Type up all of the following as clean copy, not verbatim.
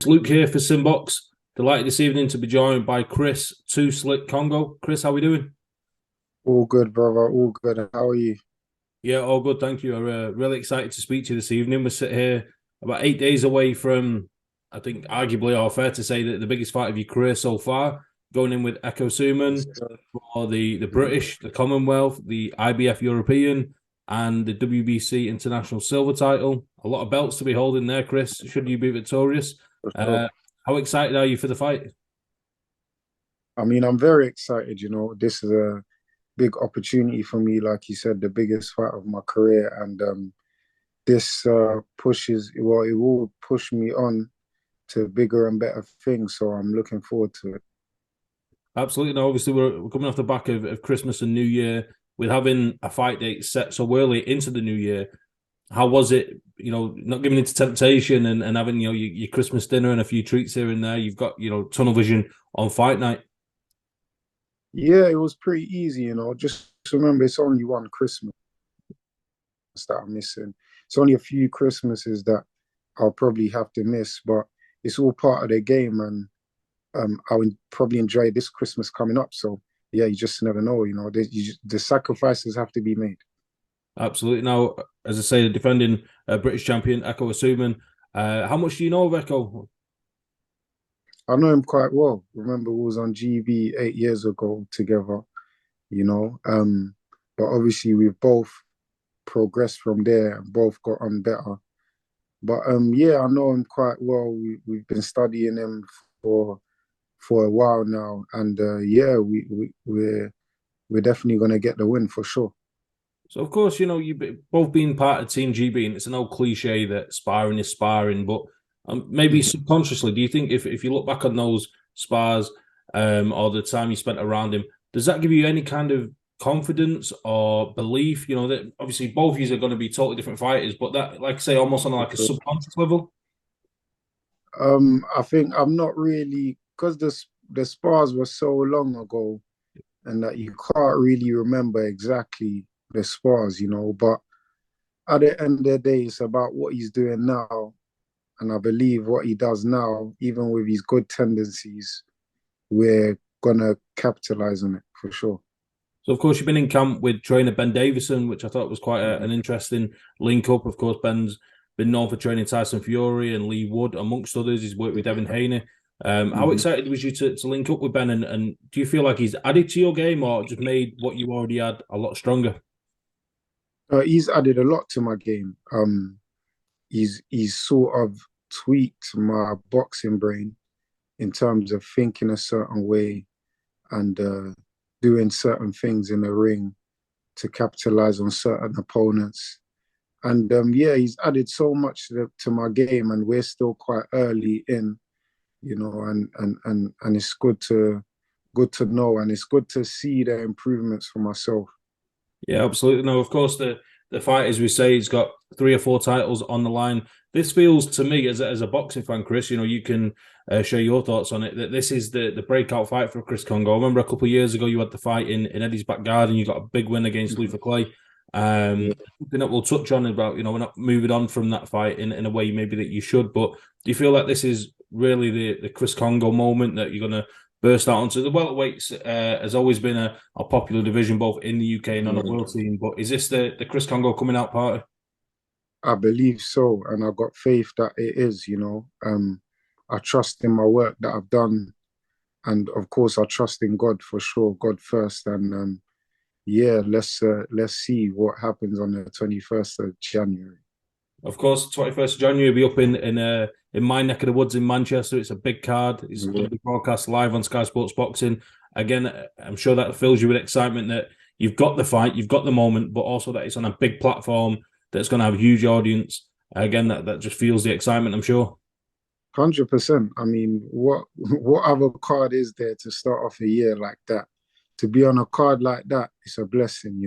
Luke here for SimBoxx. Delighted this evening to be joined by Chris Too Slick Kongo. Chris, how we doing? All good, brother. All good. How are you? Yeah, all good, thank you. I'm really excited to speak to you this evening. We're sitting here about 8 days away from, I think, arguably, or fair to say, that the biggest fight of your career so far, going in with Ekow Essuman Yes, sir. for the British, the Commonwealth, the IBF European, and the WBC International Silver title. A lot of belts to be holding there, Chris, should you be victorious. For sure. Uh, how excited are you for the fight? I mean, I'm very excited. This is a big opportunity for me. Like you said, the biggest fight of my career, and this well, it will push me on to bigger and better things. So I'm looking forward to it. Absolutely. Now, obviously, we're coming off the back of Christmas and New Year with having a fight date set so early into the new year. How was it, not giving into temptation and having, your Christmas dinner and a few treats here and there? You've got, tunnel vision on fight night. Yeah, it was pretty easy. Just remember, it's only one Christmas that I'm missing. It's only a few Christmases that I'll probably have to miss, but it's all part of the game, and I'll probably enjoy this Christmas coming up. So yeah, you just never know. The sacrifices have to be made. Absolutely. Now, as I say, the defending British champion, Ekow Essuman. How much do you know of Ekow? I know him quite well. Remember, we was on GB 8 years ago together. You know, but obviously we've both progressed from there and both got on better. But yeah, I know him quite well. We've been studying him for a while now, and yeah, we're definitely gonna get the win for sure. So, of course, you've both been part of Team GB, and it's an old cliche that sparring is sparring, but maybe subconsciously, do you think if you look back on those spars or the time you spent around him, does that give you any kind of confidence or belief, that obviously both of you are going to be totally different fighters, but that, like I say, almost on like a subconscious level? I think I'm not really, because the spars were so long ago, and that you can't really remember exactly the spars, But at the end of the day, it's about what he's doing now, and I believe what he does now, even with his good tendencies, we're gonna capitalize on it for sure. So, of course, you've been in camp with trainer Ben Davison, which I thought was quite an interesting link up. Of course, Ben's been known for training Tyson Fury and Lee Wood, amongst others. He's worked with Devin Haney. How excited was you to link up with Ben? And do you feel like he's added to your game or just made what you already had a lot stronger? He's added a lot to my game. He's sort of tweaked my boxing brain in terms of thinking a certain way and doing certain things in the ring to capitalize on certain opponents. And yeah, he's added so much to my game, and we're still quite early in, and it's good to know, and it's good to see the improvements for myself. Yeah, absolutely. No, of course, the fight, as we say, he's got 3 or 4 titles on the line. This feels to me, as a boxing fan, Chris, you can share your thoughts on it, that this is the breakout fight for Chris Kongo. I remember a couple of years ago, you had the fight in Eddie's back garden. You got a big win against Luther Clay. Yeah. Something that we'll touch on about, we're not moving on from that fight in a way maybe that you should, but do you feel like this is really the Chris Kongo moment that you're going to burst out onto? The welterweights has always been a popular division both in the UK and on the world scene, but is this the Chris Kongo coming out party? I believe so, and I've got faith that it is. I trust in my work that I've done, and of course, I trust in God for sure. God first, and yeah, let's see what happens on the 21st of January. Of course, 21st of January will be up in my neck of the woods in Manchester. It's a big card. It's going to be broadcast live on Sky Sports Boxing. Again, I'm sure that fills you with excitement that you've got the fight, you've got the moment, but also that it's on a big platform that's going to have a huge audience. Again, that just feels the excitement, I'm sure. 100%. I mean, what other card is there to start off a year like that? To be on a card like that, it's a blessing.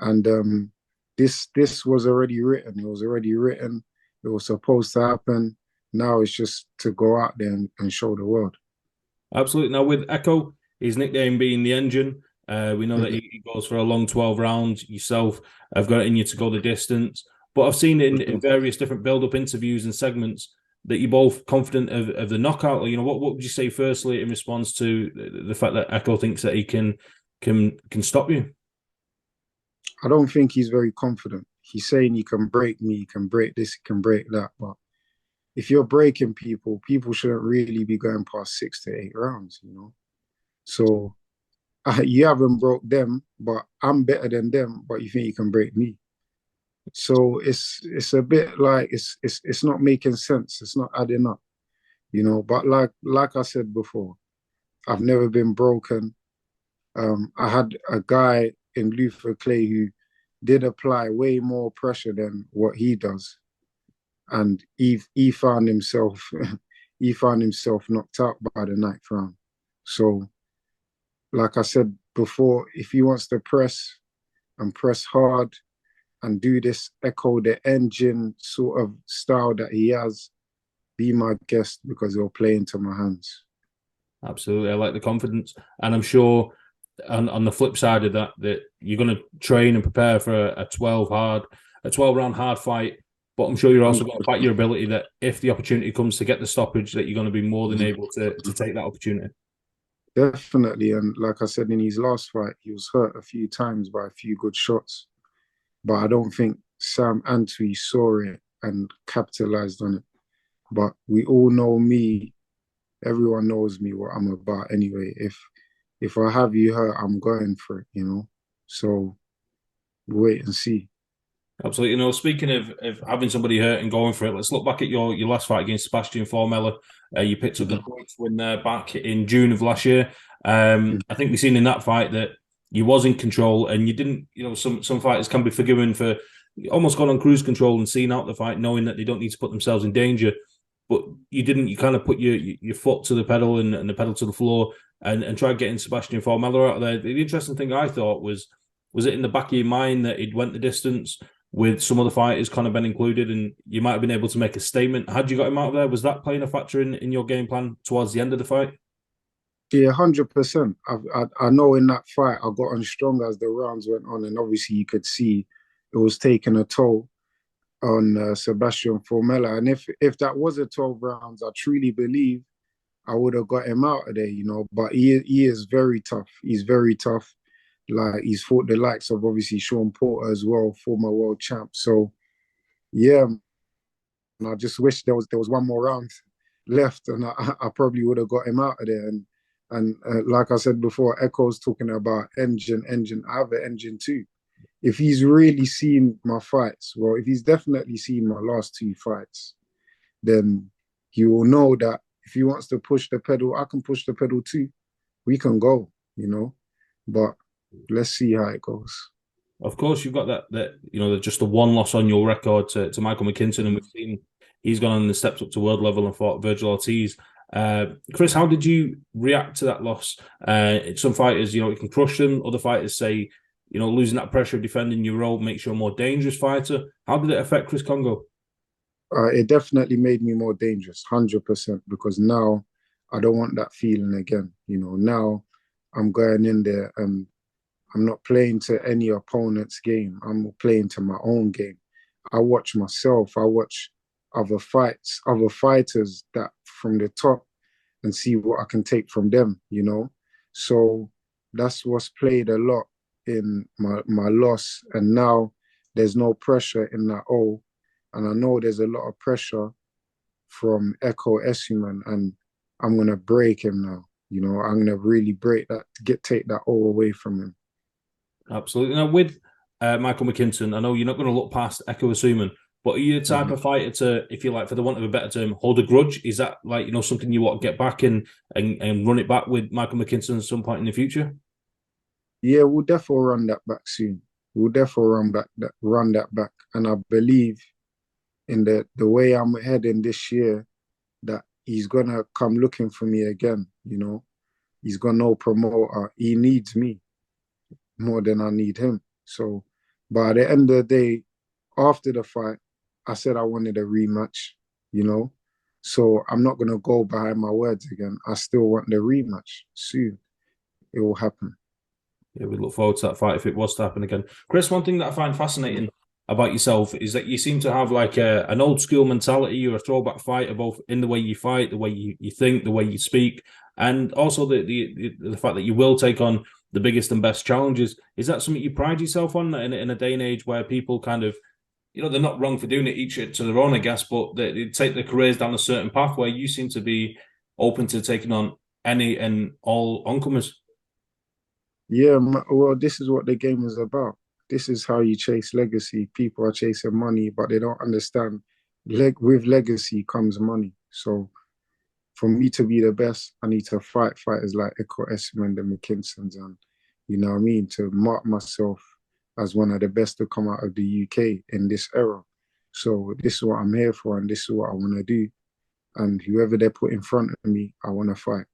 And this was already written. It was already written. It was supposed to happen. Now it's just to go out there and show the world. Absolutely. Now, with Ekow, his nickname being the Engine, we know that he goes for a long 12 rounds. Yourself, I've got it in you to go the distance. But I've seen it in various different build-up interviews and segments that you're both confident of the knockout? Or, what would you say firstly in response to the fact that Ekow thinks that he can stop you? I don't think he's very confident. He's saying he can break me, he can break this, he can break that. But if you're breaking people, people shouldn't really be going past 6 to 8 rounds, So you haven't broke them, but I'm better than them, but you think you can break me. So it's a bit like it's not making sense. It's not adding up, But like I said before, I've never been broken. I had a guy in Luther Clay who did apply way more pressure than what he does, and he found himself knocked out by the 9th round. So, like I said before, if he wants to press and press hard and do this Ekow the Engine sort of style that he has, be my guest, because he'll play into my hands. Absolutely, I like the confidence, and I'm sure on the flip side of that you're going to train and prepare for a 12-round hard fight. But I'm sure you're also going to fight your ability that if the opportunity comes to get the stoppage, that you're going to be more than able to take that opportunity. Definitely, and like I said, in his last fight, he was hurt a few times by a few good shots. But I don't think Sam Antwi saw it and capitalized on it. But we all know me. Everyone knows me, what I'm about anyway. If I have you hurt, I'm going for it, So wait and see. Absolutely. Speaking of having somebody hurt and going for it, let's look back at your last fight against Sebastian Formella. You picked up the points win there back in June of last year. I think we've seen in that fight that you was in control, and you didn't, some fighters can be forgiven for almost going on cruise control and seeing out the fight, knowing that they don't need to put themselves in danger. But you didn't, you kind of put your foot to the pedal and the pedal to the floor and tried getting Sebastian Formella out of there. The interesting thing I thought was it in the back of your mind that he'd went the distance with some other fighters, Conor Ben included, and you might have been able to make a statement? Had you got him out of there, was that playing a factor in your game plan towards the end of the fight? Yeah, 100%. I know in that fight I got on strong as the rounds went on, and obviously you could see it was taking a toll on Sebastian Formella. And if that was a 12 rounds, I truly believe I would have got him out of there, But he is very tough. He's very tough. Like, he's fought the likes of obviously Sean Porter as well, former world champ. So yeah, and I just wish there was one more round left, and I probably would have got him out of there. And like I said before, Ekow's talking about engine. I have an engine too. If he's really seen my fights, well, if he's definitely seen my last 2 fights, then he will know that if he wants to push the pedal, I can push the pedal too. We can go, But let's see how it goes. Of course, you've got that just the one loss on your record to Michael McKinson, and we've seen he's gone on the steps up to world level and fought Virgil Ortiz. Chris, how did you react to that loss? Some fighters, you can crush them. Other fighters say, losing that pressure of defending your role makes you a more dangerous fighter. How did it affect Chris Kongo? It definitely made me more dangerous, 100%, because now I don't want that feeling again. Now I'm going in there and I'm not playing to any opponent's game. I'm playing to my own game. I watch myself. I watch other fighters that from the top, and see what I can take from them, So that's what's played a lot in my loss. And now there's no pressure in that and I know there's a lot of pressure from Ekow Essuman, and I'm going to break him now. I'm going to really break that, take that away from him. Absolutely. Now, with Michael McKinson, I know you're not going to look past Ekow Essuman, but are you the type of fighter to, if you like, for the want of a better term, hold a grudge? Is that something you want to get back and run it back with Michael McKinson at some point in the future? Yeah, we'll definitely run that back soon. We'll definitely run that back. And I believe in the way I'm heading this year, that he's going to come looking for me again, He's got no promoter. He needs me more than I need him. So, but at the end of the day, after the fight, I said I wanted a rematch, So I'm not going to go behind my words again. I still want the rematch soon. It will happen. Yeah, we look forward to that fight if it was to happen again. Chris, one thing that I find fascinating about yourself is that you seem to have like an old school mentality. You're a throwback fighter, both in the way you fight, the way you think, the way you speak, and also the fact that you will take on the biggest and best challenges. Is that something you pride yourself on in a day and age where people kind of, you know, they're not wrong for doing it each to their own, I guess, but they take their careers down a certain path where you seem to be open to taking on any and all oncomers? Yeah, well, this is what the game is about. This is how you chase legacy. People are chasing money, but they don't understand. With legacy comes money. So for me to be the best, I need to fight fighters like Ekow Essuman, the McKinsons, and you know what I mean, to mark myself as one of the best to come out of the UK in this era. So this is what I'm here for, and this is what I want to do. And whoever they put in front of me, I want to fight.